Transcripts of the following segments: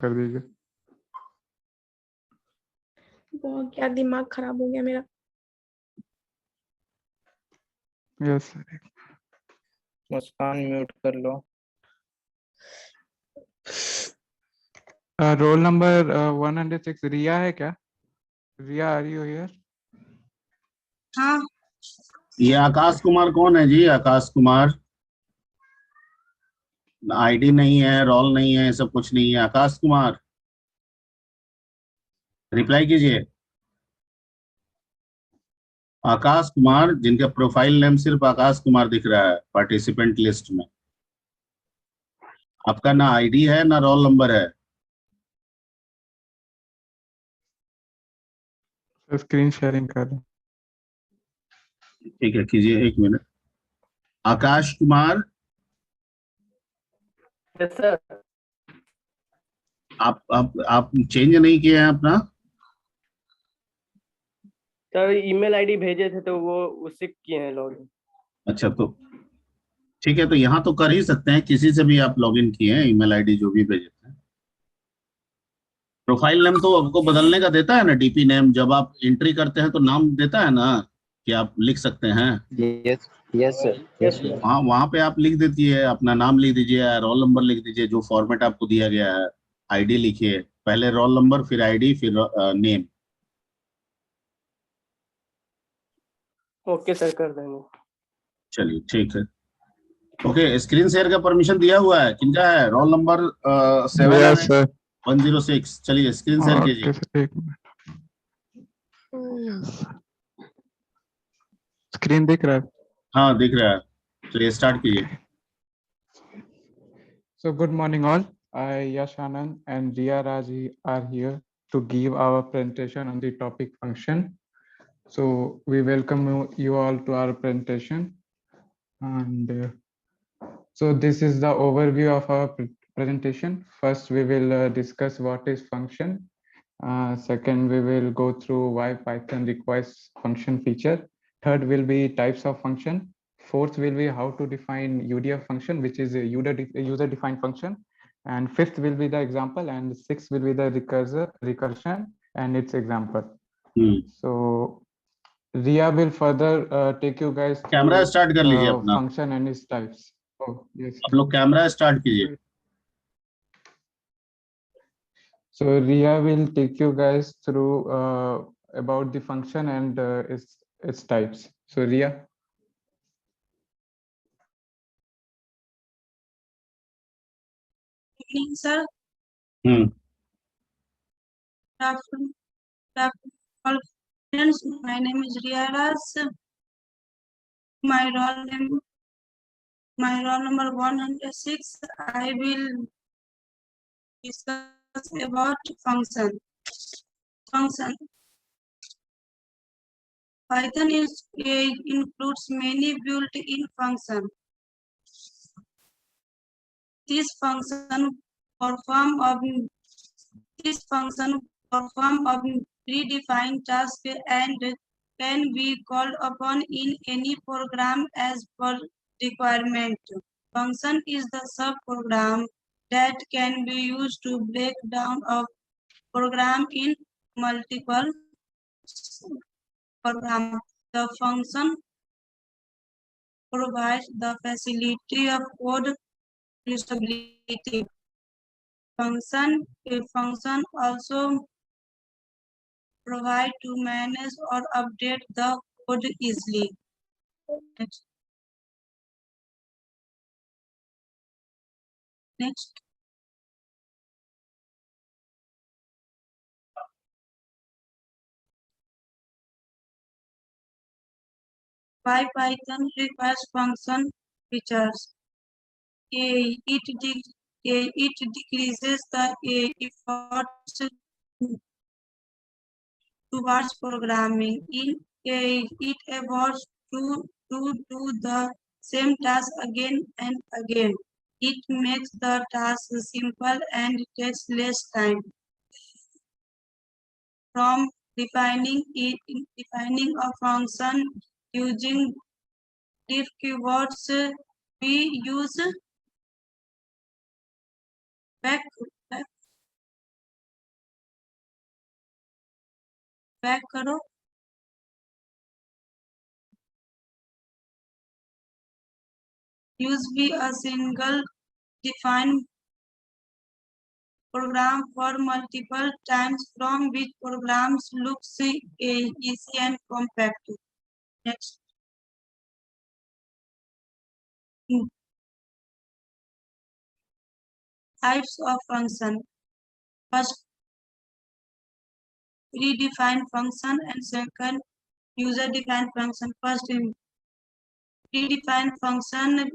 कर दीजिए। बहुत क्या दिमाग खराब हो गया मेरा। Yes sir. मुस्कान म्यूट कर लो। रोल नंबर 106 रिया है क्या? रिया आर यू हियर? हाँ ये आकाश कुमार कौन है जी? आकाश कुमार आईडी नहीं है, रोल नहीं है, सब कुछ नहीं है। आकाश कुमार रिप्लाई कीजिए। आकाश कुमार, जिनका प्रोफाइल नेम सिर्फ आकाश कुमार दिख रहा है पार्टिसिपेंट लिस्ट में। आपका ना आईडी है ना रोल नंबर है। स्क्रीन शेयरिंग कर रहे हैं। ठीक है, कीजिए, एक minute. Akash Kumar, yes sir. आप चेंज नहीं किए हैं अपना? सर ईमेल आईडी भेजे थे तो वो उससे किए हैं लॉगिन। अच्छा, तो ठीक है, तो यहाँ तो कर ही सकते हैं, किसी से भी आप लॉगिन किए हैं, ईमेल आईडी जो भी भेजे थे। प्रोफाइल नेम तो आपको बदलने का देता है ना, डीपी नेम जब आप एंट्री करते हैं तो नाम देता है ना कि आप लिख सकते हैं। Yes yes sir, yes sir. वहाँ वहाँ पे आप लिख दीजिए, अपना नाम लिख दीजिए, रोल नंबर लिख दीजिए, जो फॉर्मेट आपको दिया गया है। आईडी लिखिए, पहले रोल नंबर, फिर आईडी, फिर नेम। ओके सर, कर देंगे। चलिए ठीक है। ओके, स्क्रीन शेयर का परमिशन दिया हुआ है किनका है? Roll number yes sir. 70106। चलिए स्क्रीन शेयर कीजिए। ओके सर, एक मिनट। यस, स्क्रीन दिख रहा है? हाँ दिख रहा है। चलिए स्टार्ट कीजिए। So good morning all. I, Yash Anand and Riya Raji are here to give our presentation on the topic function. So we welcome you all to our presentation. And so this is the overview of our presentation. First, we will discuss what is function. Second, we will go through why Python requires function feature. Third will be types of function. Fourth will be how to define UDF function, which is a user-defined function. And fifth will be the example, and sixth will be the recursion and its example. So Riya will further take you guys camera through start कर लीजिए अपना। function and its types. Oh yes. आप लोग camera start कीजिए। So Riya will take you guys through about the function and its types. So Riya. evening sir. Hmm Good afternoon. Good afternoon all friends. My name is Riya Ras. My roll number 106. I will discuss about function. Python includes many built-in functions. This function perform of predefined task and can be called upon in any program as per requirement. Function is the subprogram that can be used to break down a program in multiple programs. The function provides the facility of code reusability. Function also provide to manage or update the code easily. Next. Why Python requires function features? It decreases the efforts towards programming. It avoids to do the same task again and again. It makes the task simple and takes less time. From defining a function using diff keywords, we use back करो। use be a single defined program for multiple times from which programs looks easy and compact. Next. Types of function. First, predefined function, and second, user-defined function. First, predefined function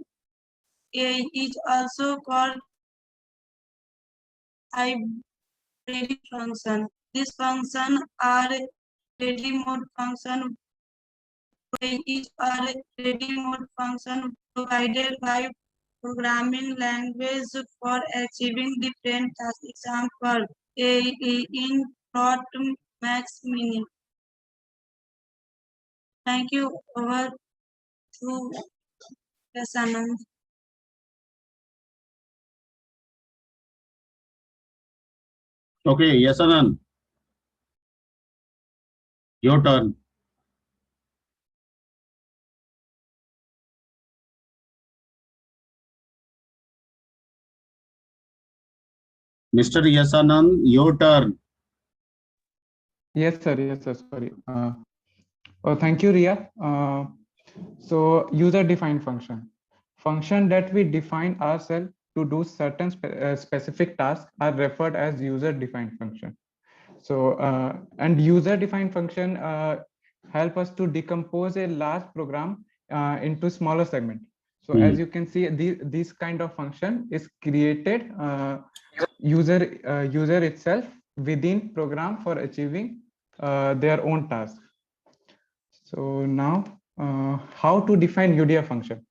is also called hybrid function. This function are ready mode function is a ready mode function provided by programming language for achieving different tasks. Example, in plot, max, min. Thank you. Over to Anand. Okay, yes, Anand. Your turn. Mr. Yasanand, your turn. Yes, sir. Yes, sir. Sorry. Oh, thank you, Ria. So user-defined function that we define ourselves to do certain specific tasks are referred as user-defined function. So and user-defined function help us to decompose a large program into smaller segments. So as you can see, this kind of function is created user itself within program for achieving their own task. So now how to define UDF function?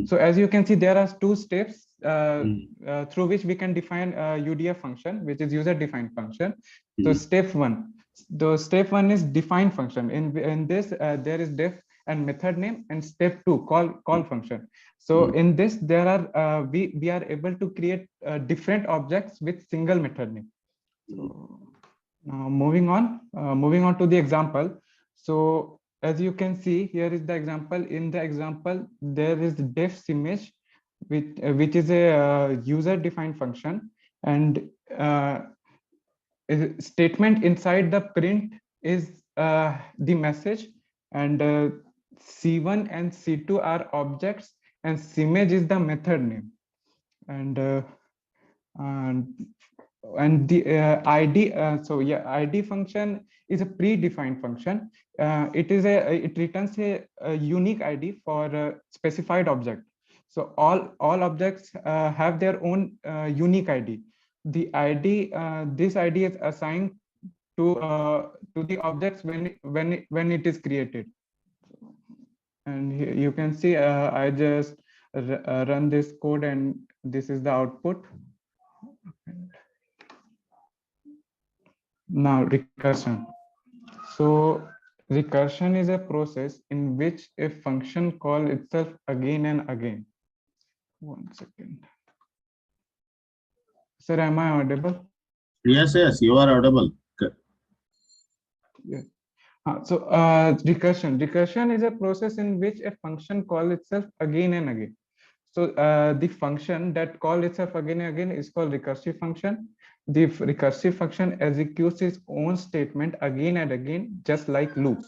So as you can see, there are two steps through which we can define UDF function, which is user-defined function. So step one is define function. In this, there is def and method name, and step two call function. So in this, there are we are able to create different objects with single method name. So now moving on to the example. So as you can see, here is the example. In the example, there is defs image, which is a user-defined function, and statement inside the print is the message, and C1 and C2 are objects, and image is the method name, and the ID. So yeah, ID function is a predefined function. It returns a unique ID for a specified object. So all objects have their own unique ID. The ID, this ID is assigned to the objects when it is created. And here you can see I just run this code, and this is the output. Now recursion. So recursion is a process in which a function calls itself again and again. 1 second. Sir, am I audible? Yes, you are audible. Good. Yeah. So recursion is a process in which a function calls itself again and again. So the function that calls itself again and again is called recursive function. The recursive function executes its own statement again and again, just like loop.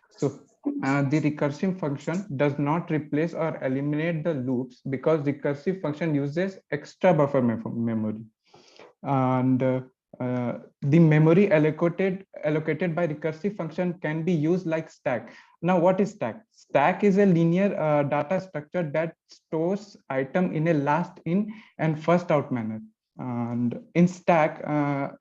So the recursive function does not replace or eliminate the loops, because recursive function uses extra buffer memory, and the memory allocated by recursive function can be used like stack. Now what is stack? Stack is a linear data structure that stores item in a last in and first out manner. And in stack a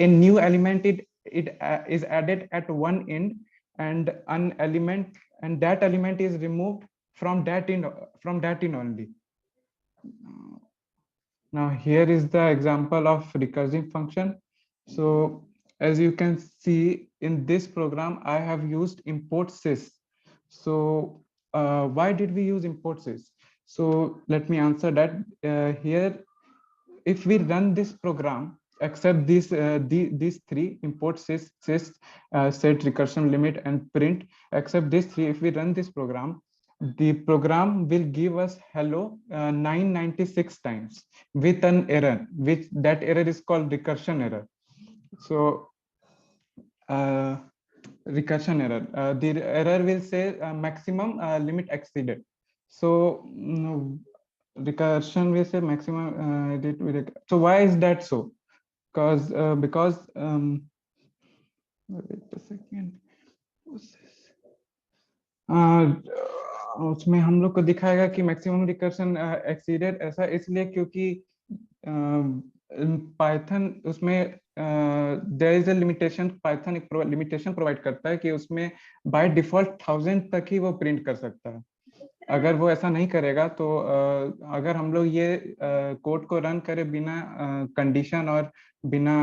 new element is added at one end, and an element, and that element is removed from that in only. Now here is the example of recursive function. So as you can see in this program, I have used import sys. So why did we use import sys? So let me answer that. Here, if we run this program, except these three: import, sys, set, recursion limit, and print. Except these three, if we run this program, the program will give us hello 996 times with an error, which that error is called recursion error. So recursion error, the error will say maximum limit exceeded. So recursion will say maximum so why is that so? Because wait a second, उसमें हम लोग को दिखाएगा कि maximum recursion exceeded, ऐसा इसलिए क्योंकि Python उसमें there is a limitation, Python एक लिमिटेशन प्रोवाइड करता है कि उसमें बाय डिफॉल्ट 1000 तक ही वो प्रिंट कर सकता है। अगर वो ऐसा नहीं करेगा तो अगर हम लोग ये कोड को रन करें बिना कंडीशन और बिना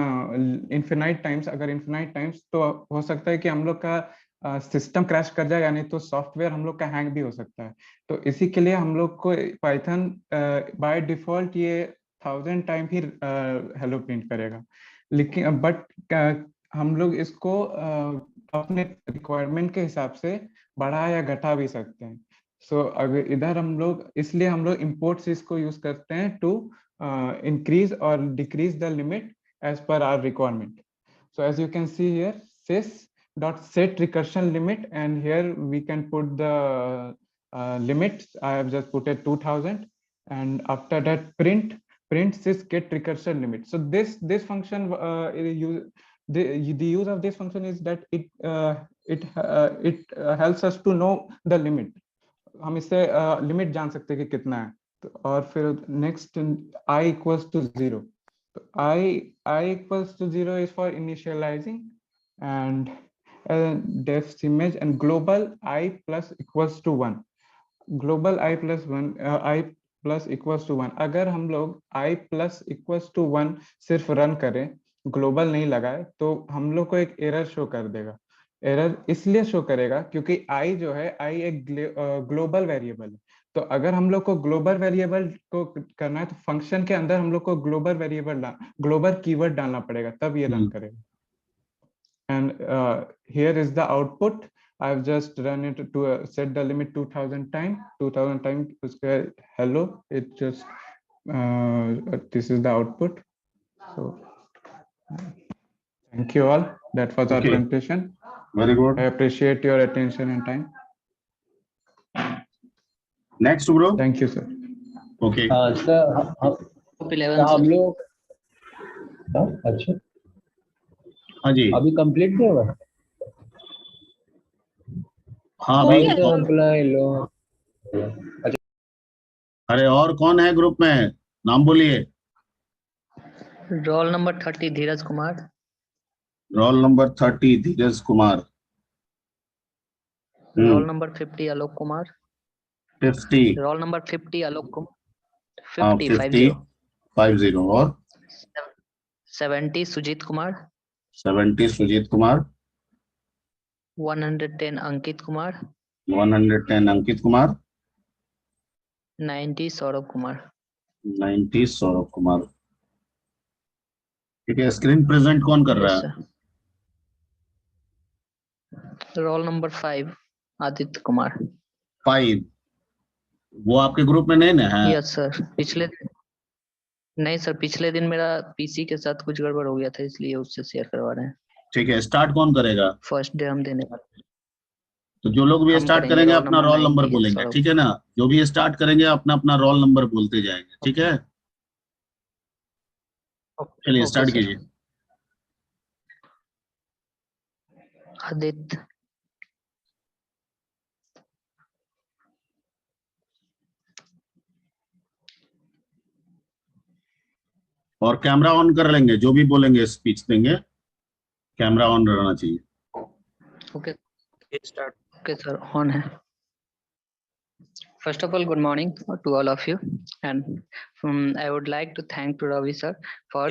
इन्फिनाइट टाइम्स, अगर इन्फिनाइट टाइम्स, तो हो सकता है कि हम लोग का सिस्टम क्रैश कर जाएगा, नहीं तो सॉफ्टवेयर हम लोग का हैंग भी हो सकता है। तो इसी के लिए हम लोग को पाइथन बाय डिफॉल्ट ये 1000 टाइम ही हेलो प्रिंट करेगा। लेकिन बट हम लोग इसको अपने रिक्वायरमेंट के हिसाब से बढ़ा या घटा भी सकते हैं। सो अगर इधर हम लोग, इसलिए हम लोग import sys को यूज करते हैं to increase or decrease the limit as per our requirement. So as you can see here, sys dot set recursion limit, and here we can put the limits. I have just put it 2000, and after that print sys get recursion limit. So this function the use of this function is that it helps us to know the limit. हम इससे limit जान सकते हैं कि कितना है। तो और फिर नेक्स्ट i equals to 0, तो i equals to 0 is for initializing and defs image, and global I plus equals to 1, global I plus 1 I plus equals to 1। अगर हम लोग I plus equals to 1 सिर्फ रन करें, global नहीं लगाए, तो हम लोग को एक एरर शो कर देगा। एरर इसलिए शो करेगा क्योंकि i जो है, i एक ग्लोबल वेरिएबल है। तो अगर हम लोग को ग्लोबल वेरिएबल को करना है तो फंक्शन के अंदर हम लोग को ग्लोबल वेरिएबल ग्लोबल कीवर्ड डालना पड़ेगा, तब ये रन करेगा। And here is the output. I've just run it to set the limit 2000 time उसके hello, it just this is the output. So thank you all, that was our presentation. Very good. I appreciate your attention and time. Next bro. Thank you sir. Okay. Sir हम लोग अच्छा हाँ जी, अभी complete नहीं हुआ? हाँ अभी तो अप्लाई लो। अरे और कौन है ग्रुप में, नाम बोलिए। रोल नंबर 30 धीरज कुमार। रोल नंबर 30 धीरज Kumar. Roll number 50 Alok Kumar. 50 roll number 50 Alok Kumar. 50 और 70 सुजीत कुमार। 70 सुजीत कुमार। 110 अंकित कुमार। 110 अंकित कुमार। 90 सौरभ कुमार। 90 सौरभ कुमार। ठीक है, स्क्रीन प्रेजेंट कौन कर रहा है? Roll number 5 Aditya Kumar. 5 वो आपके ग्रुप में नहीं ना है? यस सर, नहीं सर, पिछले दिन मेरा पीसी के साथ कुछ गड़बड़ हो गया था, इसलिए उससे शेयर करवा रहे हैं। ठीक है, स्टार्ट कौन करेगा? फर्स्ट डे हम देने वाले। तो जो लोग भी स्टार्ट करेंगे अपना रोल नंबर बोलेंगे, ठीक है ना? जो भी स्टार्ट करेंगे अपना अपना रोल नंबर बोलते जाएंगे, ठीक है? चलिए स्टार्ट कीजिए। आदित्य। और कैमरा ऑन कर लेंगे, जो भी बोलेंगे स्पीच देंगे, कैमरा ऑन रहना चाहिए। Okay start. Okay sir, on है। First of all, good morning to all of you, and I would like to thank to Ravi sir for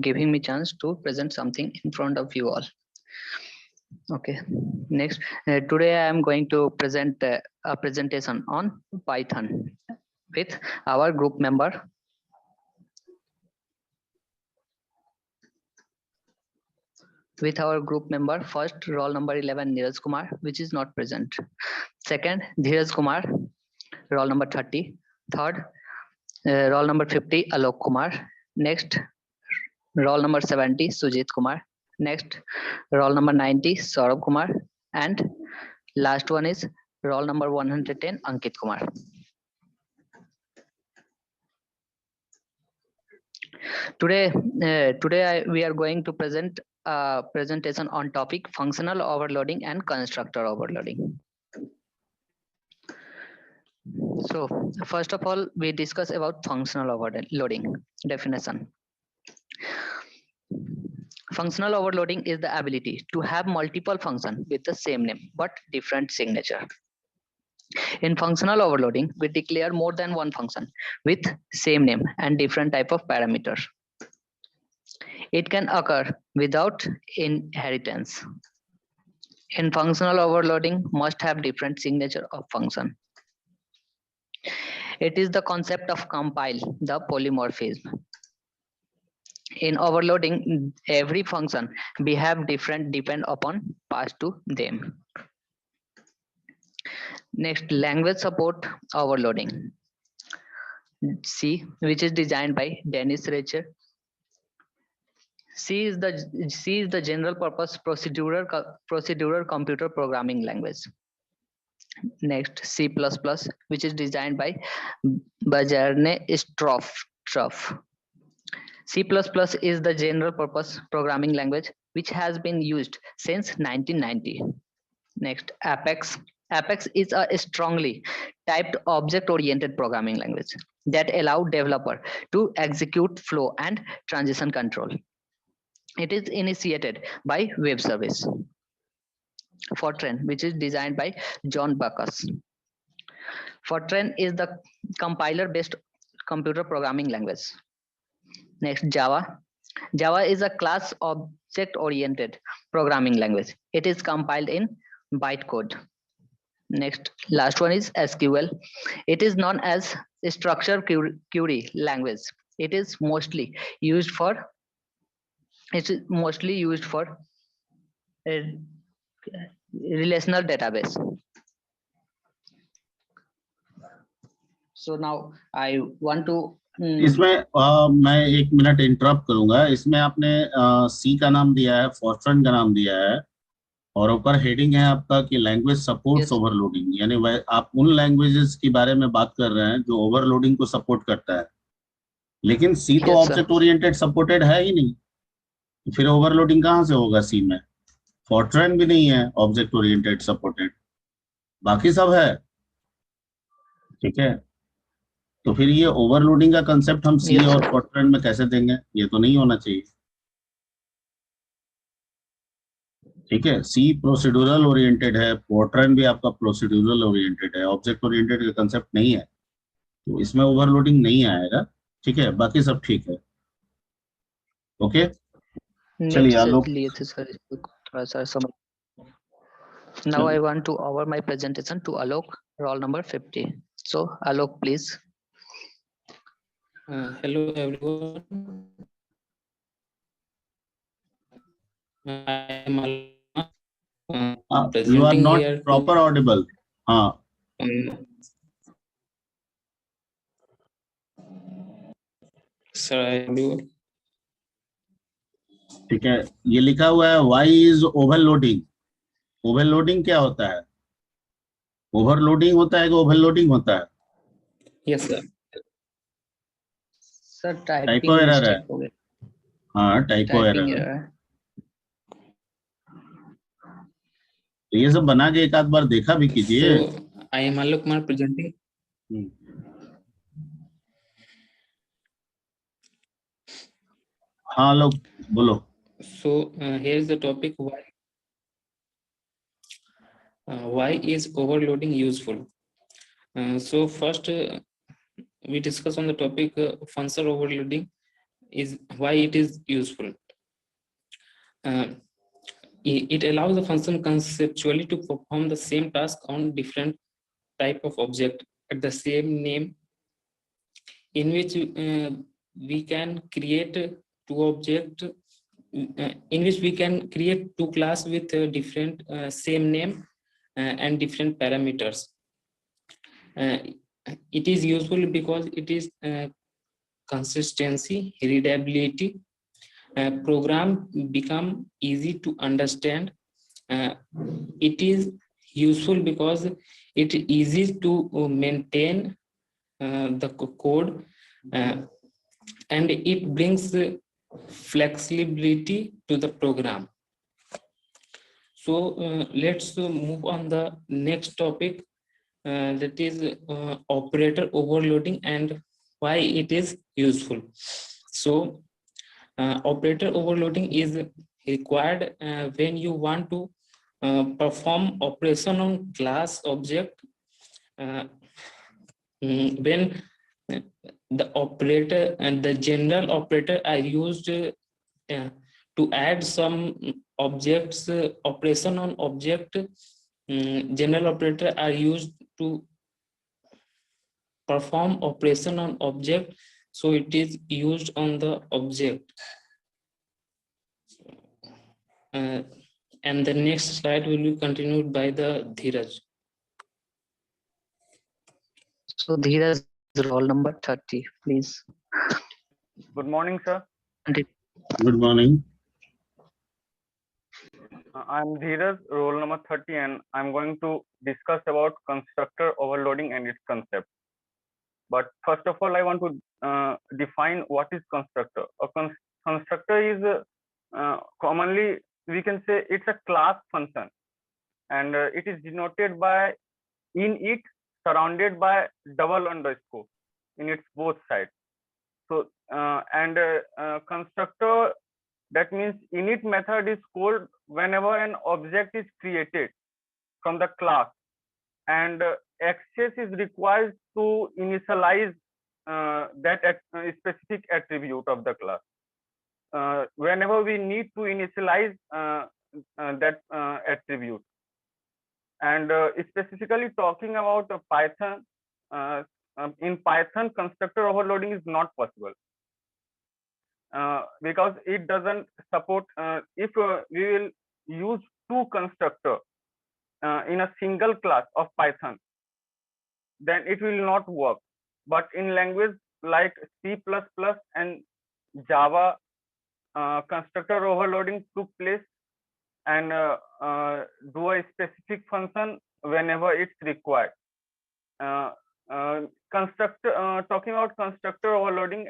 giving me chance to present something in front of you all. Okay, next, today I am going to present a presentation on Python with our group member with our group member. First, roll number 11, Neeraj Kumar, which is not present. Second, Dheeraj Kumar, roll number 30. Third, roll number 50, Alok Kumar. Next, roll number 70, Sujit Kumar. Next, roll number 90, Saurabh Kumar. And last one is roll number 110, Ankit Kumar. Today, we are going to present a presentation on topic functional overloading and constructor overloading. So first of all, we discuss about functional overloading definition. Functional overloading is the ability to have multiple functions with the same name but different signature. In functional overloading, we declare more than one function with same name and different type of parameters. It can occur without inheritance. In functional overloading, must have different signature of function. It is the concept of compile the polymorphism. In overloading, every function behave different depend upon passed to them. Next, language support overloading. C, which is designed by Dennis Racher. C is the general purpose procedural computer programming language. Next, C++, which is designed by Bjarne Stroff. C++ is the general purpose programming language which has been used since 1990. Next, Apex. Apex is a strongly typed object-oriented programming language that allow developer to execute flow and transition control. It is initiated by web service. Fortran, which is designed by John Backus. Fortran is the compiler-based computer programming language. Next, Java. Java is a class object-oriented programming language. It is compiled in bytecode. Next, last one is SQL. It is known as structured query language. It is mostly used for a relational database. So now I want to इसमें मैं एक minute interrupt करूंगा. इसमें आपने सी का नाम दिया है, फॉर्ट्रन का नाम दिया है और ऊपर हेडिंग है आपका कि लैंग्वेज सपोर्ट्स ओवरलोडिंग. यानी आप उन लैंग्वेजेस के बारे में बात कर रहे हैं जो ओवरलोडिंग को सपोर्ट करता है, लेकिन सी तो ऑब्जेक्ट ओरिएंटेड सपोर्टेड है ही नहीं, फिर ओवरलोडिंग कहाँ से होगा? सी में फॉर्ट्रन भी नहीं है ऑब्जेक्ट ओरिएंटेड सपोर्टेड, बाकी सब है. ठीक है, तो फिर ये ओवरलोडिंग का कंसेप्ट हम सी और फॉर्ट्रन में कैसे देंगे? ये तो नहीं होना चाहिए. ठीक है, सी प्रोसीड्यूरल ओरिएंटेड है, फॉर्ट्रन भी आपका प्रोसीड्यूरल ओरिएंटेड है, ऑब्जेक्ट ओरिएंटेड का कंसेप्ट नहीं है, तो इसमें ओवरलोडिंग नहीं आएगा. ठीक है, बाकी सब ठीक है. ओके, चलिए आलोक. Now I want to over my presentation to Alok, roll number 50. So Alok, please. Hello everyone. I am You are not proper audible. Sir, I am audible. ठीक है, ये लिखा हुआ है why is overloading. ओवरलोडिंग क्या होता है? Overloading होता है कि ओवरलोडिंग होता है? Yes sir. Sir typo error है. हाँ, टाइपो एरर है. तो ये सब बना के एक आध बार देखा भी कीजिए. I am Alok Kumar presenting. हाँ आलोक बोलो. So here is the topic why is overloading useful. So first we discuss on the topic functional overloading is why it is useful. It allows the function conceptually to perform the same task on different type of object at the same name, in which we can create two objects in which we can create two classes with different same name and different parameters. It is useful because it is consistency, readability, program become easy to understand. It is useful because it is easy to maintain the code, and it brings flexibility to the program. So let's move on the next topic, that is operator overloading and why it is useful. So operator overloading is required when you want to perform operation on class object, when the operator and the general operator are used to add some objects, operation on object. General operator are used to perform operation on object, so it is used on the object. And the next slide will be continued by the Dheeraj. So Dheeraj, roll number 30, please. Good morning, sir. Good morning. I'm Dheeraj, roll number 30, and I'm going to discuss about constructor overloading and its concept. But first of all, I want to define what is constructor. A constructor is commonly, we can say it's a class function, and it is denoted by init surrounded by double underscore in its both sides. So constructor, that means init method is called whenever an object is created from the class and access is required to initialize that specific attribute of the class. Whenever we need to initialize that attribute. And specifically talking about Python, in Python, constructor overloading is not possible. Because it doesn't support, if we will use two constructor in a single class of Python, then it will not work. But in language like C++ and Java, constructor overloading took place and do a specific function whenever it's required. Talking about constructor overloading,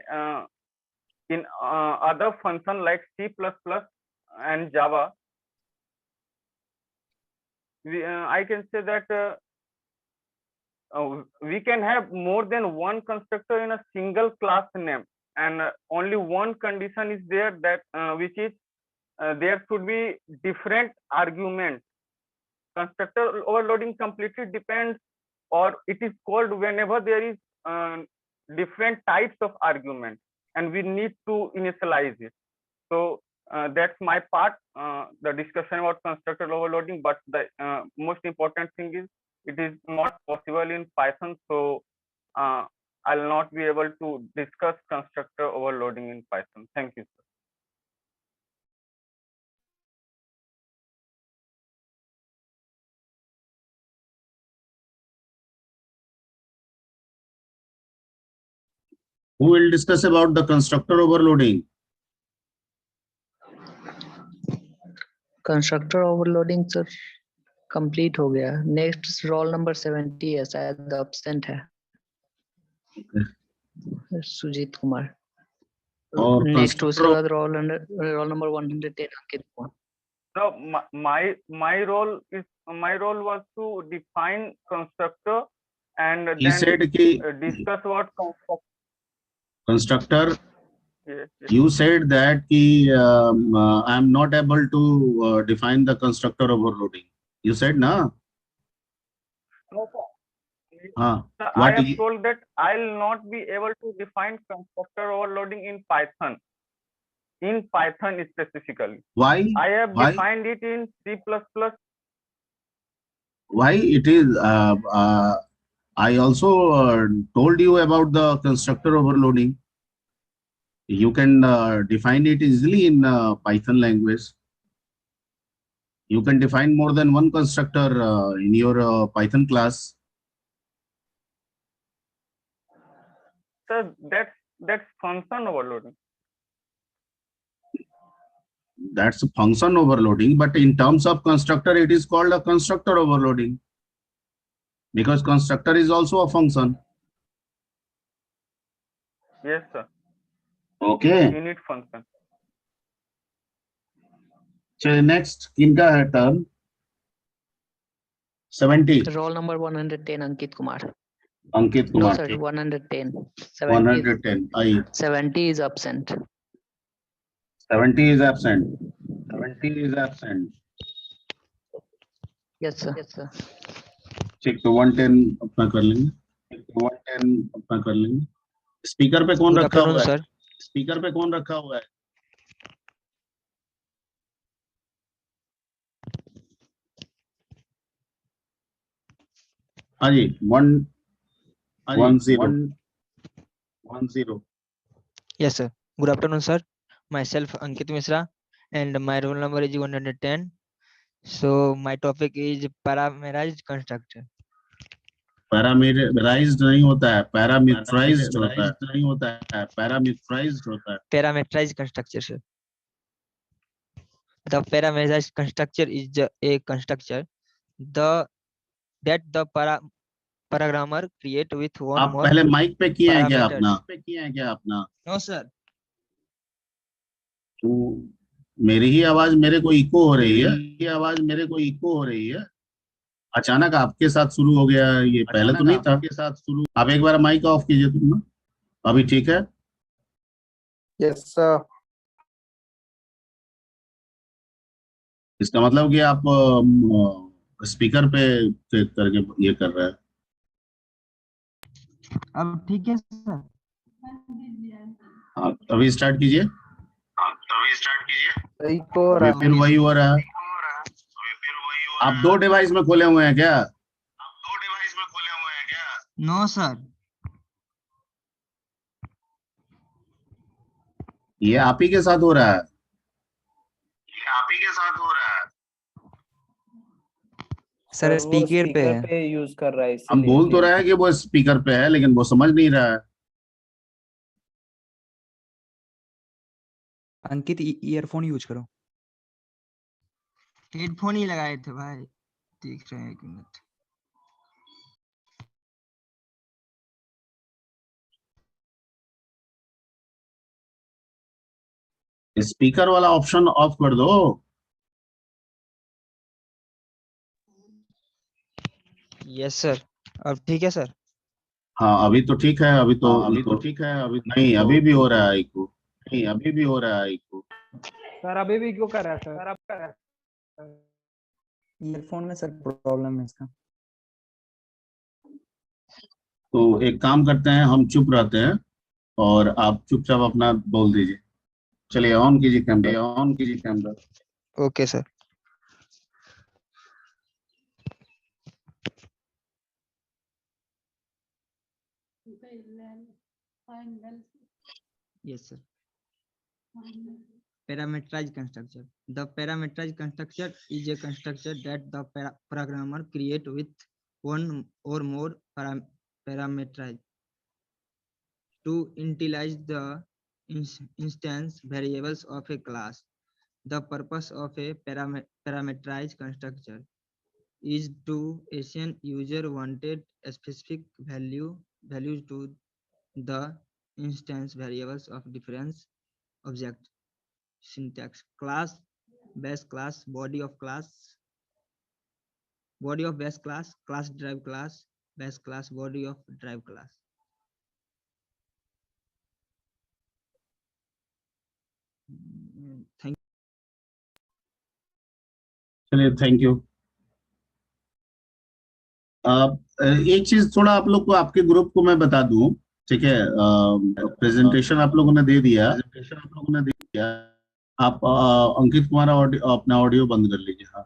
in other function like C++ and Java, I can say that we can have more than one constructor in a single class name, and only one condition is there, that which is there should be different arguments. Constructor overloading completely depends, or it is called whenever there is different types of arguments and we need to initialize it. So that's my part, the discussion about constructor overloading. But the most important thing is it is not possible in Python, so I'll not be able to discuss constructor overloading in Python. Thank you, sir. Who will discuss about the constructor overloading? Constructor overloading sir complete हो गया. Next roll number 70 है, शायद absent है. सुजीत कुमार. और next उसके बाद roll number 110 Ankit Kumar. So my role was to define constructor and He then said ki discuss about constructor. Yes. You said that I am not able to define the constructor overloading. You said na? No, sir. What I have told that I'll not be able to define constructor overloading in Python. In Python specifically. Why? I have defined it in C++. Why it is? I also told you about the constructor overloading. You can define it easily in Python language. You can define more than one constructor in your Python class. Sir, that's function overloading. That's a function overloading, but in terms of constructor, it is called a constructor overloading, because constructor is also a function. Yes, sir. Okay. Unit function. So next, किनका है turn? 70. Roll number 110, Ankit Kumar. Ankit No, Kumar. sir, 110. 110. 70 is absent. 70 is absent. 70 is absent. Yes, sir. Yes, sir. ठीक, तो 110 अपना कर लेंगे. 110 अपना कर लेंगे. स्पीकर पे कौन रखा हुआ है? स्पीकर पे कौन रखा हुआ है? हाँ जी, 110. Yes, sir. Good afternoon, sir. Myself Ankit Misra, and my roll number is 110. So my topic is parameterized constructor. Parameterised नहीं होता है, पैरामीटराइज्ड होता है. नहीं होता है, पैरामीटराइज्ड होता है. Parameterized constructor, sir. The parameterized constructor is a constructor that the programmer create with one आप more. पहले माइक पे किए हैं क्या parameters. अपना? No, sir. तो मेरी ही आवाज मेरे को इको हो रही है. ये आवाज मेरे को इको हो रही है. अचानक आपके साथ शुरू हो गया, ये पहले तो नहीं था. आपके साथ शुरू. आप एक बार माइक ऑफ कीजिए तुम ना. अभी ठीक है? Yes, sir. इसका मतलब कि आप स्पीकर पे करके ये कर रहे हैं. अब ठीक है, सर. अभी स्टार्ट कीजिए. अभी फिर वही हो रहा है. आप 2 डिवाइस में खोले हुए हैं क्या? No, sir. ये आप ही के साथ हो रहा है. सर स्पीकर पे यूज कर रहा है. हम बोल तो रहे हैं कि वो स्पीकर पे है, लेकिन वो समझ नहीं रहा है. अंकित ईयरफोन यूज करो. हेडफोन ही लगाए थे भाई. देख रहे हैं, एक मिनट. स्पीकर वाला ऑप्शन ऑफ कर दो. Yes sir. अब ठीक है सर. हाँ, अभी तो ठीक है. अभी तो ठीक है. अभी नहीं, अभी भी हो रहा है इको. सर अभी भी क्यों कर रहा है सर? आप कर रहा है ईयरफोन में सर प्रॉब्लम है इसका. तो एक काम करते हैं, हम चुप रहते हैं और आप चुपचाप अपना बोल दीजिए. चलिए, ऑन कीजिए camera. Okay sir. Yes, sir. Parameterized constructor. The parameterized constructor is a constructor that the programmer create with one or more parameters to initialize the instance variables of a class. The purpose of a parameterized constructor is to assign user wanted specific values to the instance variables of different object. Syntax: class, base class, body of class, body of base class, class derived class, base class, body of derived class. Thank चलिए, thank you. एक चीज थोड़ा आप लोग को, आपके group को मैं बता दूं. ठीक है, प्रेजेंटेशन आप लोगों ने दे दिया. आप अंकित कुमार अपना ऑडियो बंद कर लीजिए. हाँ,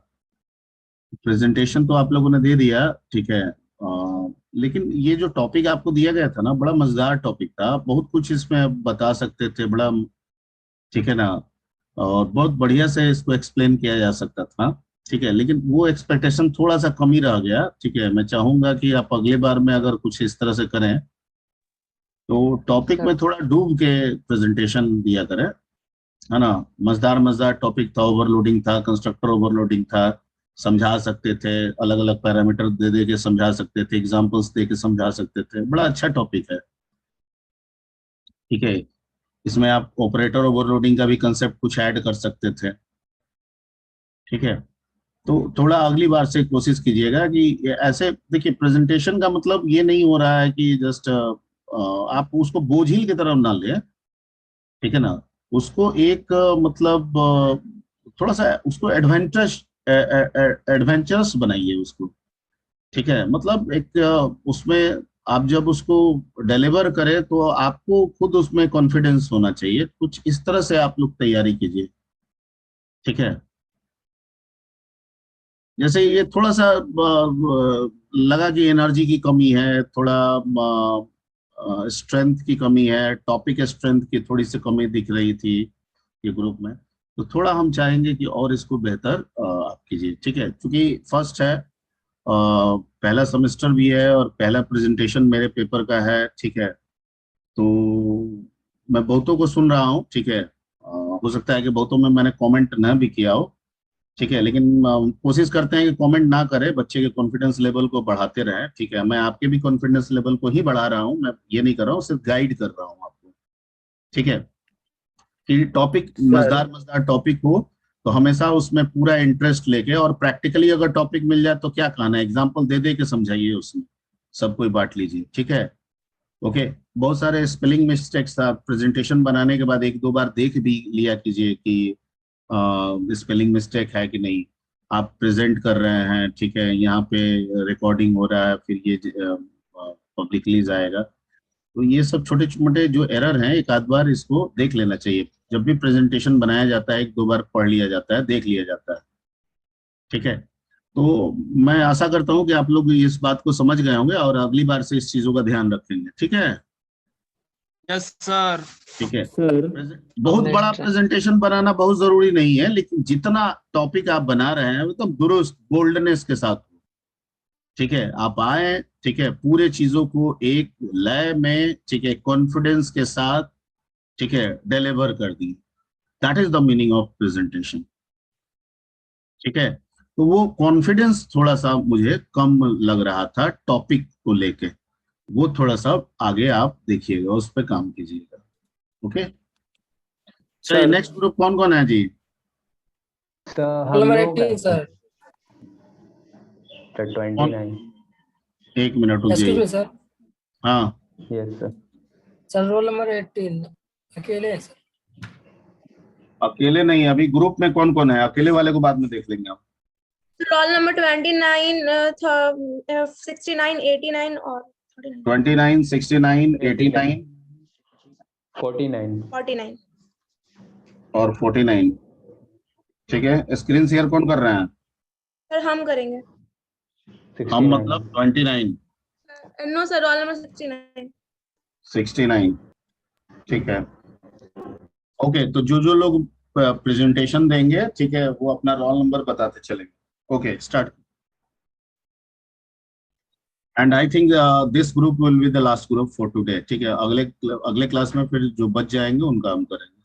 प्रेजेंटेशन तो आप लोगों ने दे दिया. ठीक है, लेकिन ये जो टॉपिक आपको दिया गया था ना, बड़ा मजेदार टॉपिक था, बहुत कुछ इसमें बता सकते थे, बड़ा, ठीक है ना, और बहुत बढ़िया से इसको एक्सप्लेन किया जा सकता था, ठीक है। लेकिन वो एक्सपेक्टेशन थोड़ा सा कम ही रह गया, ठीक है। मैं चाहूंगा कि आप अगले बार में अगर कुछ इस तरह से करें तो टॉपिक में थोड़ा डूब के प्रेजेंटेशन दिया करें, है ना। मजेदार मजेदार टॉपिक था, ओवरलोडिंग था, कंस्ट्रक्टर ओवरलोडिंग था, समझा सकते थे, अलग अलग पैरामीटर दे दे के समझा सकते थे, एग्जांपल्स दे के समझा सकते थे, बड़ा अच्छा टॉपिक है, ठीक है। इसमें आप ऑपरेटर ओवरलोडिंग का भी कंसेप्ट कुछ ऐड कर सकते थे, ठीक है। तो थोड़ा अगली बार से कोशिश कीजिएगा कि ऐसे, देखिए प्रेजेंटेशन का मतलब ये नहीं हो रहा है कि जस्ट आप उसको बोझिल की तरफ ना ले, ठीक है ना। उसको एक मतलब थोड़ा सा उसको एडवेंचरस बनाइए उसको, ठीक है। मतलब एक उसमें आप जब उसको डिलीवर करें तो आपको खुद उसमें कॉन्फिडेंस होना चाहिए, कुछ इस तरह से आप लोग तैयारी कीजिए, ठीक है। जैसे ये थोड़ा सा लगा कि एनर्जी की कमी है, थोड़ा स्ट्रेंथ की कमी है, टॉपिक स्ट्रेंथ की थोड़ी सी कमी दिख रही थी ये ग्रुप में, तो थोड़ा हम चाहेंगे कि और इसको बेहतर आप कीजिए, ठीक है। क्योंकि फर्स्ट है, पहला सेमेस्टर भी है और पहला प्रेजेंटेशन मेरे पेपर का है, ठीक है। तो मैं बहुतों को सुन रहा हूँ, ठीक है। हो सकता है कि बहुतों में मैंने कमेंट ना भी किया हो, ठीक है। लेकिन कोशिश करते हैं कि कमेंट ना करें, बच्चे के कॉन्फिडेंस लेवल को बढ़ाते रहें, ठीक है। मैं आपके भी कॉन्फिडेंस लेवल को ही बढ़ा रहा हूँ, मैं ये नहीं कर रहा हूँ, सिर्फ गाइड कर रहा हूँ आपको, ठीक है। कि टॉपिक मजेदार मजेदार टॉपिक हो तो हमेशा उसमें पूरा इंटरेस्ट लेके, और प्रैक्टिकली अगर टॉपिक मिल जाए तो क्या कहना है, एग्जाम्पल दे दे के समझाइए, उसमें सब कोई बांट लीजिए, ठीक है। ओके। बहुत सारे स्पेलिंग मिस्टेक्स आप प्रेजेंटेशन बनाने के बाद एक दो बार देख भी लिया कीजिए कि स्पेलिंग मिस्टेक है कि नहीं। आप प्रेजेंट कर रहे हैं, ठीक है, यहाँ पे रिकॉर्डिंग हो रहा है, फिर ये पब्लिकली जाएगा, तो ये सब छोटे मोटे जो एरर हैं एक आध बार इसको देख लेना चाहिए। जब भी प्रेजेंटेशन बनाया जाता है एक दो बार पढ़ लिया जाता है, देख लिया जाता है, ठीक है। तो मैं आशा करता हूँ कि आप लोग इस बात को समझ गए होंगे और अगली बार से इस चीजों का ध्यान रखेंगे, ठीक है। Yes sir. ठीक है। सर बहुत बड़ा प्रेजेंटेशन बनाना बहुत जरूरी नहीं है, लेकिन जितना टॉपिक आप बना रहे हैं वो तो दुरुस्त गोल्डनेस के साथ हो, ठीक है। आप आए, ठीक है, पूरे चीजों को एक लय में, ठीक है, कॉन्फिडेंस के साथ, ठीक है, डिलीवर कर दी। That is the meaning of presentation, ठीक है। तो वो कॉन्फिडेंस थोड़ा सा मुझे कम लग रहा था टॉपिक को लेके, वो थोड़ा सा आगे आप देखिएगा, उस पर काम कीजिएगा, ओके। चलिए नेक्स्ट ग्रुप कौन कौन है जी? हम लोग सर 29। एक मिनट रुक जाइए। सर। हाँ yes sir. Sir roll number 18 अकेले हैं सर। अकेले नहीं, अभी ग्रुप में कौन कौन है, अकेले वाले को बाद में देख लेंगे आप। रोल नंबर 29, 69, 89 और 29, 69, 89 49 49। और 49, ठीक है। स्क्रीन शेयर कौन कर रहे हैं? सर हम करेंगे। हम मतलब 29, नो सर, रोल नंबर 69। 69, ठीक है। ओके, तो जो जो लोग प्रेजेंटेशन देंगे, ठीक है, वो अपना रोल नंबर बताते चलेंगे। Okay start. And I think this group will be the last group for today, ठीक है। अगले क्लास में फिर जो बच जाएंगे उनका हम करेंगे।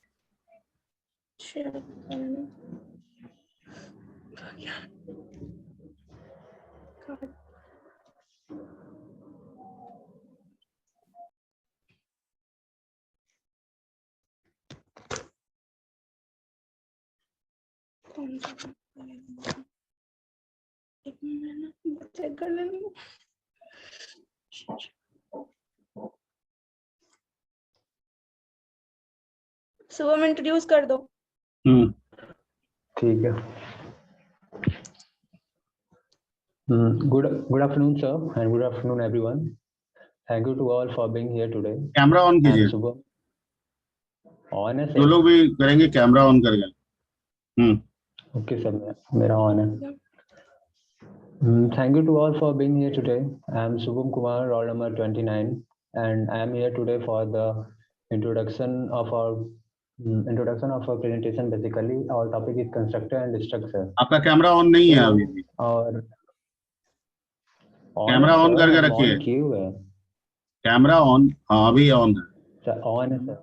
एक मिनट चेक कर लेंगे। सुबह में इंट्रोड्यूस कर दो। ठीक है। Good afternoon, sir, and good afternoon, everyone. Thank you to all for being here today. Camera on कीजिए। ऑन है जो सर? लोग भी करेंगे कैमरा ऑन करके। ओके सर, मेरा ऑन है। Thank you to all for being here today. I am Subham Kumar, roll number 29, and I am here today for the introduction of our presentation. Basically, our topic is constructor and structure. आपका camera on नहीं है अभी भी, और camera on करके रखिए। किए हुए हैं कैमरा ऑन, हाँ अभी ऑन है, सर, ऑन है सर।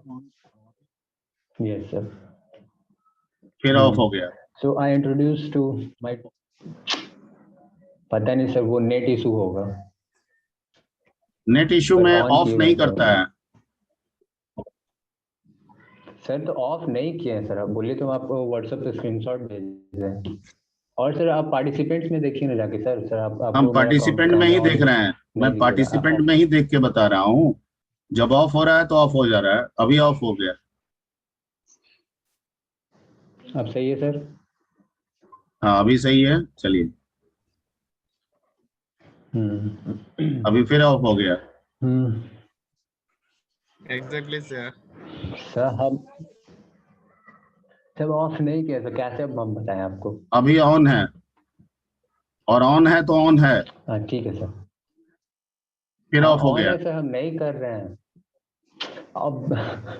Yes sir. फिर ऑफ हो गया। सो आई इंट्रोड्यूस टू माय, पता नहीं सर, वो नेट इशू होगा। नेट इशू में ऑफ नहीं करता है सर, तो ऑफ नहीं किए हैं सर। आप बोलिए तो हम आपको व्हाट्सएप पे स्क्रीनशॉट भेज दें। और सर आप पार्टिसिपेंट्स में देखिए ना जाके सर। सर आप हम पार्टिसिपेंट में ही देख रहे हैं, मैं पार्टिसिपेंट में ही देख के बता रहा हूँ। जब ऑफ हो रहा है तो ऑफ हो जा रहा है, अभी ऑफ हो गया। अब सही है सर? हाँ अभी सही है, चलिए। अभी फिर ऑफ हो गया। Exactly sir. सर हम सब ऑफ नहीं किया सर, कैसे अब हम बताएं आपको? अभी ऑन है, और ऑन है तो ऑन है। हाँ ठीक है सर। फिर ऑफ हो गया सर, हम नहीं कर रहे हैं। अब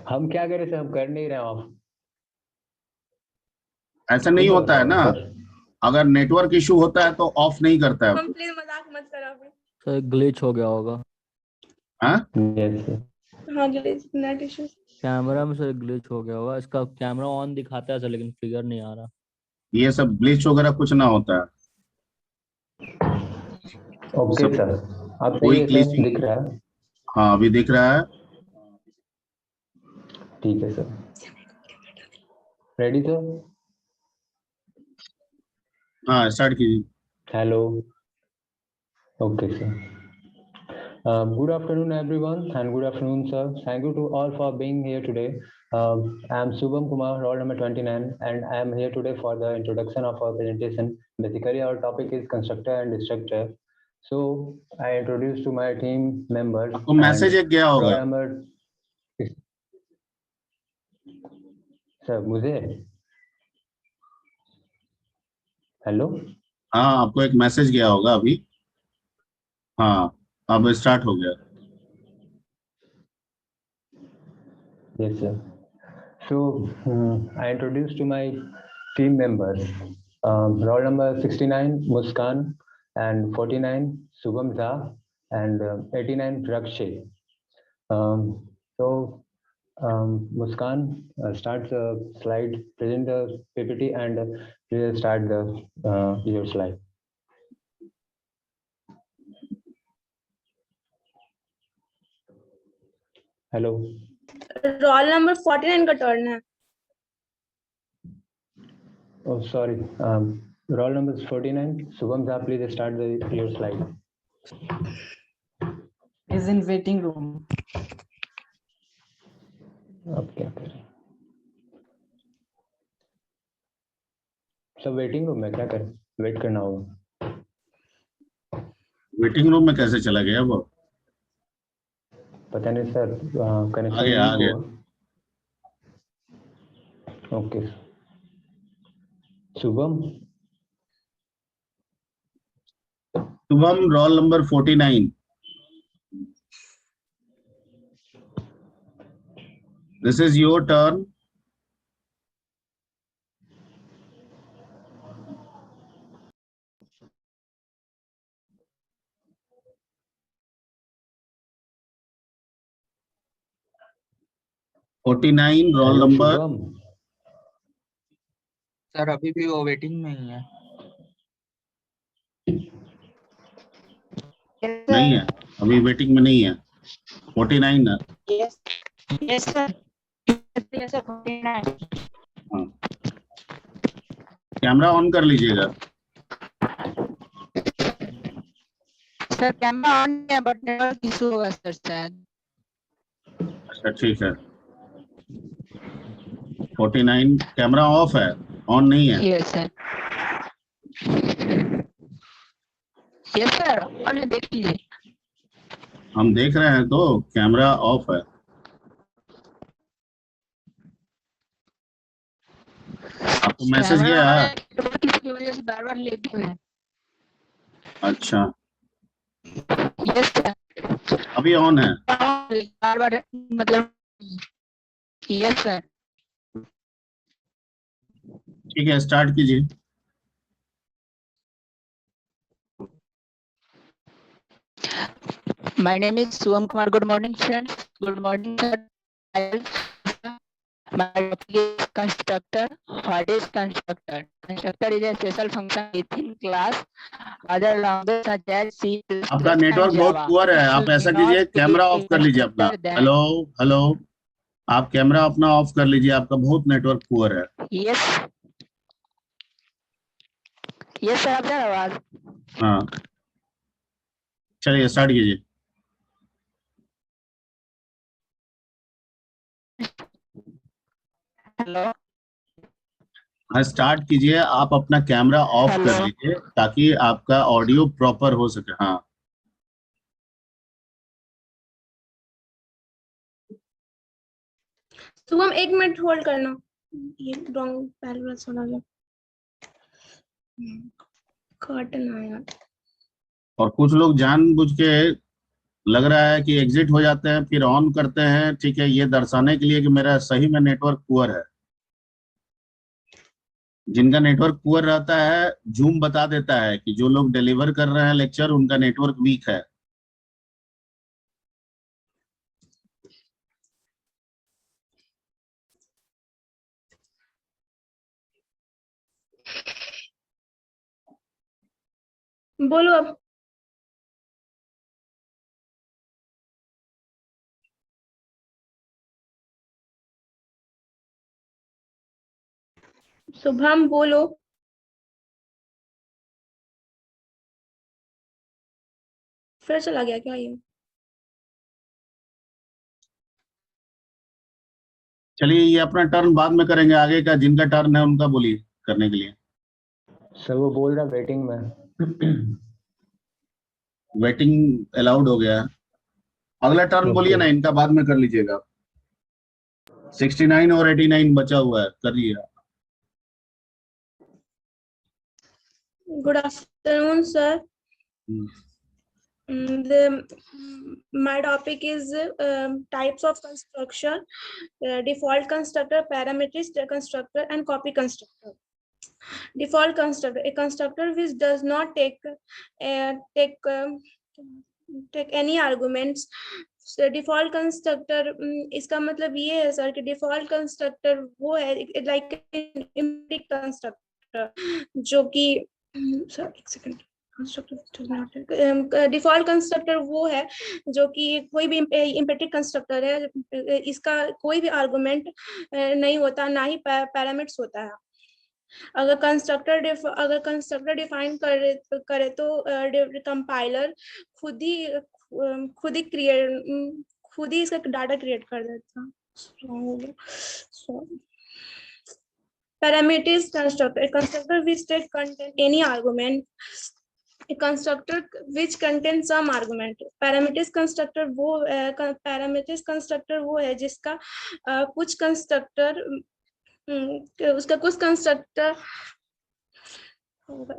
हम क्या करें सर, हम कर नहीं रहे हैं ऑफ। ऐसा नहीं होता है ना, अगर नेटवर्क इशू होता है तो ऑफ नहीं करता है। प्लीज मजाक मत करो। सर ग्लिच हो गया होगा। हाँ यस सर। हाँ ग्लिच, नेट इशू। कैमरा में सर ग्लिच हो गया होगा। इसका कैमरा ऑन दिखाता है सर, लेकिन फिगर नहीं आ रहा। ये सब ग्लिच वगैरह कुछ ना होता है। ओके सर, अब कोई ग्लिच दिख रहा है? हाँ अभी दिख रहा है। ठीक है सर। Ready sir? हाँ स्टार्ट कीजिए। Hello. Okay sir. Good afternoon everyone, and good afternoon sir. Thank you to all for being here today. I am Subham Kumar, roll number 29, and I am here today for the introduction of our presentation. Basically our topic is constructor and structure. So I introduce to my team members. आपको message एक गया होगा sir मुझे। Hello. हाँ आपको एक message गया होगा अभी। हाँ अब स्टार्ट हो गया। Yes sir. So I introduce to my team members. Roll number 69 Muskan, and 49 Subham Jha, and 89 Rakshay. Muskan, start the slide, present the PPT, and please start the your slide. Hello. Roll number 49 का turn है। Oh sorry. Roll number 49 Subham Jha, please start your slide. Is in waiting room. अब क्या करें? सब waiting room में, क्या करें? Wait करना होगा। वेटिंग रूम में कैसे चला गया वो? पता नहीं सर, कनेक्शन आ गया। Okay. Shubham roll number 49। This is your turn. Roll number. Sir अभी भी वो वेटिंग में ही है। नहीं है, अभी वेटिंग में नहीं है। 49 है। Yes sir. Yes sir 49। हाँ कैमरा ऑन कर लीजिएगा। सर कैमरा ऑन है बट नेटवर्क इशू होगा सर शायद। अच्छा ठीक है। 49 कैमरा ऑफ है, ऑन नहीं है। Yes sir. यस सर, अरे देख लीजिए। हम देख रहे हैं तो कैमरा ऑफ है। आपको मैसेज गया? इसकी वजह से बार-बार लेट हुए हैं। अच्छा, यस सर। अभी ऑन है। बार बार मतलब यस सर। ठीक है, स्टार्ट कीजिए। My name is Suvam Kumar. Good morning, friends. Good morning, sir. My topic is constructor. What is constructor? Constructor is a special function within class. Other languages such as C++ आपका and network बहुत Java. Poor है, आप ऐसा कीजिए, camera off कर लीजिए अपना। Hello hello, आप कैमरा अपना ऑफ कर लीजिए, आपका बहुत नेटवर्क पुअर है। Yes. Yes sir, आप जा आवाज। हाँ, चलिए स्टार्ट कीजिए। हेलो। हाँ, स्टार्ट कीजिए। आप अपना कैमरा ऑफ कर हेलो। लीजिए ताकि आपका ऑडियो प्रॉपर हो सके। हाँ, शुभम 1 मिनट होल्ड करना, ये रॉन्ग पहले वाला सुना गया, काटना यार। और कुछ लोग जानबूझ के लग रहा है कि एग्जिट हो जाते हैं फिर ऑन करते हैं, ठीक है, ये दर्शाने के लिए कि मेरा सही में नेटवर्क पुअर है। जिनका नेटवर्क पुअर रहता है, जूम बता देता है कि जो लोग डिलीवर कर रहे हैं लेक्चर उनका नेटवर्क वीक है। बोलो अब। शुभम बोलो। फिर चला गया क्या ये? चलिए, ये अपना टर्न बाद में करेंगे, आगे का जिनका टर्न है उनका बोलिए करने के लिए। सर वो बोल रहा वेटिंग में। वेटिंग अलाउड हो गया है। अगला टर्न बोलिए ना, इनका बाद में कर लीजिएगा। 69 और 89 बचा हुआ है, करिए। Good afternoon, sir. My topic is types of construction, default constructor, parametric constructor, and copy constructor. Default constructor, a constructor which does not take any arguments. Default constructor, इसका मतलब ये है सर कि डिफॉल्ट कंस्ट्रक्टर वो है like implicit constructor जो कि sir एक सेकंड, डिफॉल्ट कंस्ट्रक्टर वो है जो कि कोई भी इम्प्लिसिट कंस्ट्रक्टर है, इसका कोई भी आर्गुमेंट नहीं होता, ना ही पैरामीटर्स होता है। अगर कंस्ट्रक्टर डिफाइन करे तो कंपाइलर खुद ही इसका डाटा क्रिएट कर देता। Parameters constructor, constructor which state contain any argument, a constructor which contains some argument. Parameters constructor वो है जिसका कुछ कंस्ट्रक्टर उसका कुछ कंस्ट्रक्टर होगा।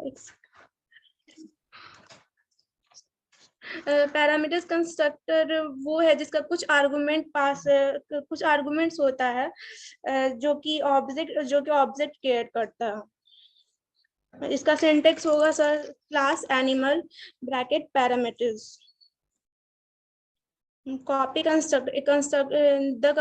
पैरामीटर्स कंस्ट्रक्टर वो है जिसका कुछ आर्गुमेंट्स होता है जो कि ऑब्जेक्ट क्रिएट करता है। इसका सिंटेक्स होगा sir class animal bracket parameters. Copy constructor, the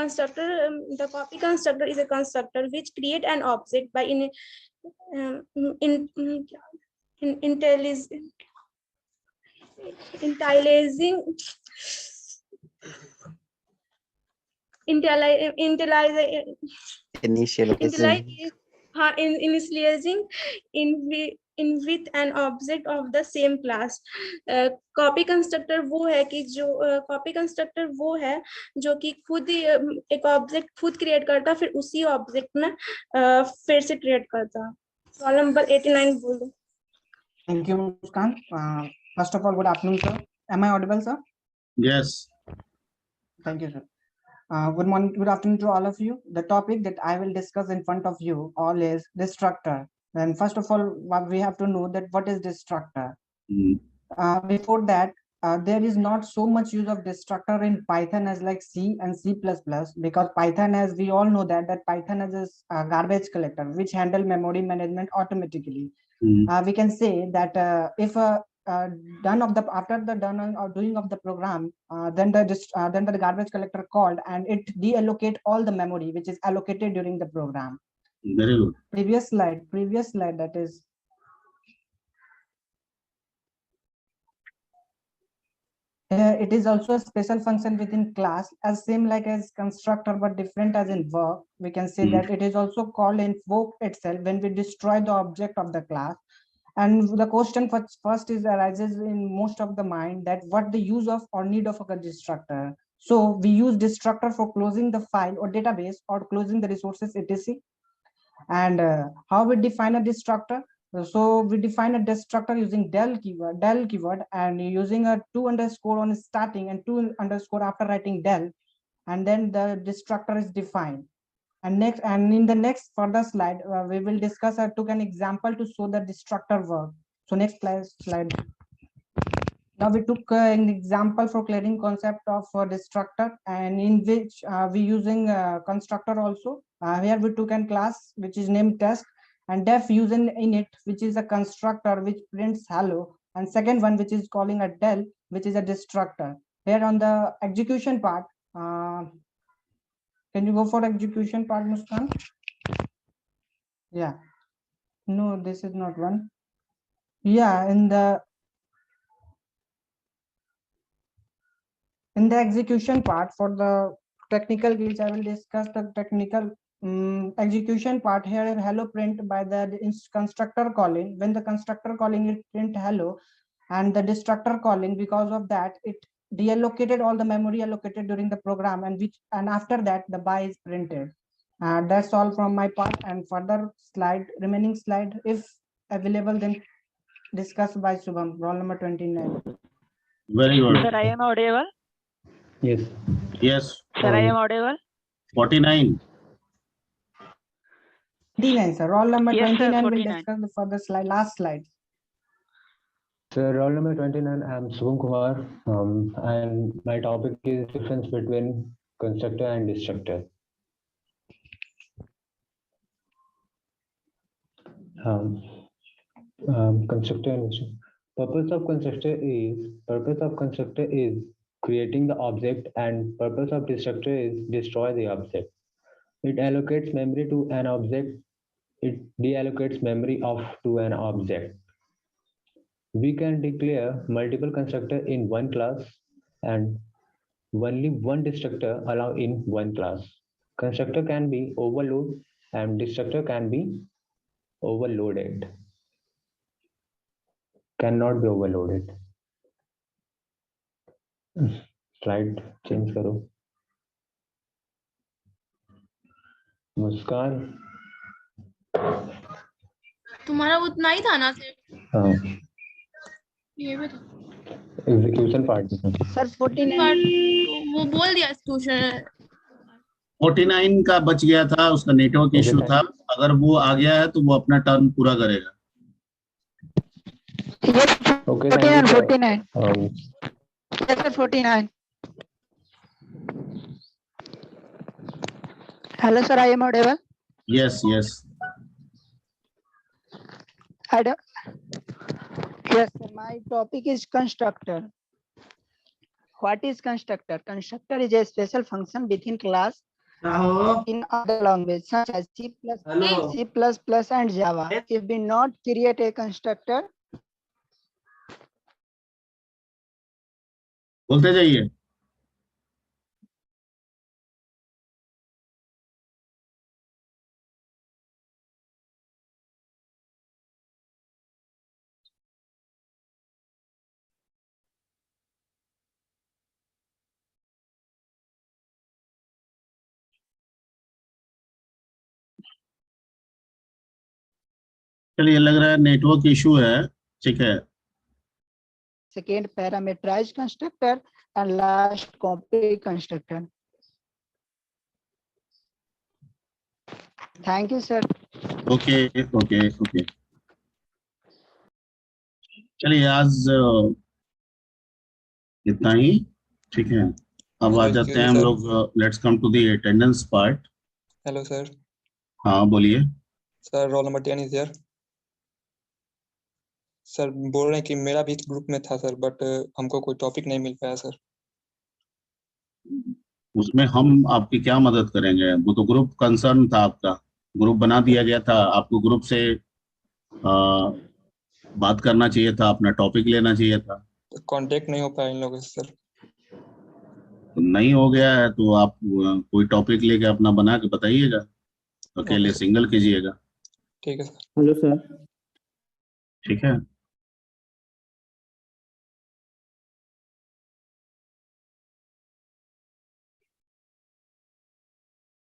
copy constructor is a constructor which create an object by initializing in with an object of the same class. Copy constructor वो है कि जो कि खुद ही एक ऑब्जेक्ट खुद create करता, फिर उसी ऑब्जेक्ट में फिर से क्रिएट करता। रोल नंबर 89 बोलो। Thank you, Muskan. First of all, good afternoon, sir. Am I audible, sir? Yes. Thank you, sir. Good morning, good afternoon to all of you. The topic that I will discuss in front of you all is destructor. Then first of all, we have to know that what is destructor. Before that, there is not so much use of destructor in Python as like C and C++, because Python, as we all know that Python has a garbage collector which handle memory management automatically. We can say that if done of the after the done or doing of the program, then the garbage collector called and it deallocate all the memory which is allocated during the program. Very good. Previous slide, that is. It is also a special function within class, as same like as constructor but different as in verb. We can say that it is also called invoke itself when we destroy the object of the class. And the question first is arises in most of the mind that what the use of or need of a destructor. So we use destructor for closing the file or database or closing the resources etc. And how we define a destructor? So we define a destructor using del keyword and using a 2_ on starting and 2_ after writing del, and then the destructor is defined. And in the next further slide, we will discuss. I took an example to show the destructor work. So next slide. Now we took an example for clearing concept of destructor, and in which we using constructor also. Here we took a class which is named test, and def using init, which is a constructor which prints hello, and second one which is calling a del, which is a destructor. Here on the execution part, can you go for execution part, Muskan? Yeah. No, this is not one. Yeah, in the execution part for the technical glitch, I will discuss the technical execution part. Here hello print by the constructor calling. When the constructor calling it print hello, and the destructor calling, because of that it deallocated all the memory allocated during the program, and after that the by is printed. That's all from my part, and further remaining slide if available then discussed by Shubham, roll number 29. Very good. Sir, I am audible. Yes. Yes. Sir, I am audible. 49. 29, sir. Roll number Yes, sir, 29 will 49. discuss the further slide, last slide. So roll number 29, I'm Subham Kumar, and my topic is difference between constructor and destructor. Constructor and destructor. Purpose of constructor is creating the object, and purpose of destructor is destroy the object. It allocates memory to an object. It deallocates memory to an object. We can declare multiple constructor in one class and only one destructor allowed in one class. Constructor can be overloaded and destructor can be overloaded. Cannot be overloaded. Slide change करो. मुस्कान. तुम्हारा उतना ही था ना सिर्फ? हाँ. ये भी था. Execution part. सर 49 वो बोल दिया ट्यूशन. 49 का बच गया था, उसका नेटवर्क इशू था. अगर वो आ गया है तो वो अपना टर्न पूरा करेगा. Okay, 49. Yes, sir, 49. Hello, sir, I am audible. Yes. I don't. Yes, sir, my topic is constructor. What is constructor? Constructor is a special function within class in other language such as C++, C++ and Java. If we not create a constructor, बोलते जाइए. चलिए, लग रहा है network issue है. ठीक है. second parameterized constructor and last copy constructor. Thank you, sir. Okay. चलिए आज इतना ही, ठीक है। अब आ जाते हैं हम लोग, let's come to the attendance part. Hello sir. हाँ बोलिए। Sir roll number 10 is here. Sir बोल रहे हैं कि मेरा भी ग्रुप में था सर, बट हमको कोई टॉपिक नहीं मिल पाया सर। उसमें हम आपकी क्या मदद करेंगे, वो तो ग्रुप कंसर्न था आपका, ग्रुप बना दिया गया था, आपको ग्रुप से बात करना चाहिए था, अपना टॉपिक लेना चाहिए था। कांटेक्ट नहीं हो पाया इन लोगों से सर। तो नहीं हो गया है तो आप कोई टॉपिक लेके अपना बना के बताइएगा, अकेले सिंगल कीजिएगा। ठीक है सर। Hello sir. ठीक है।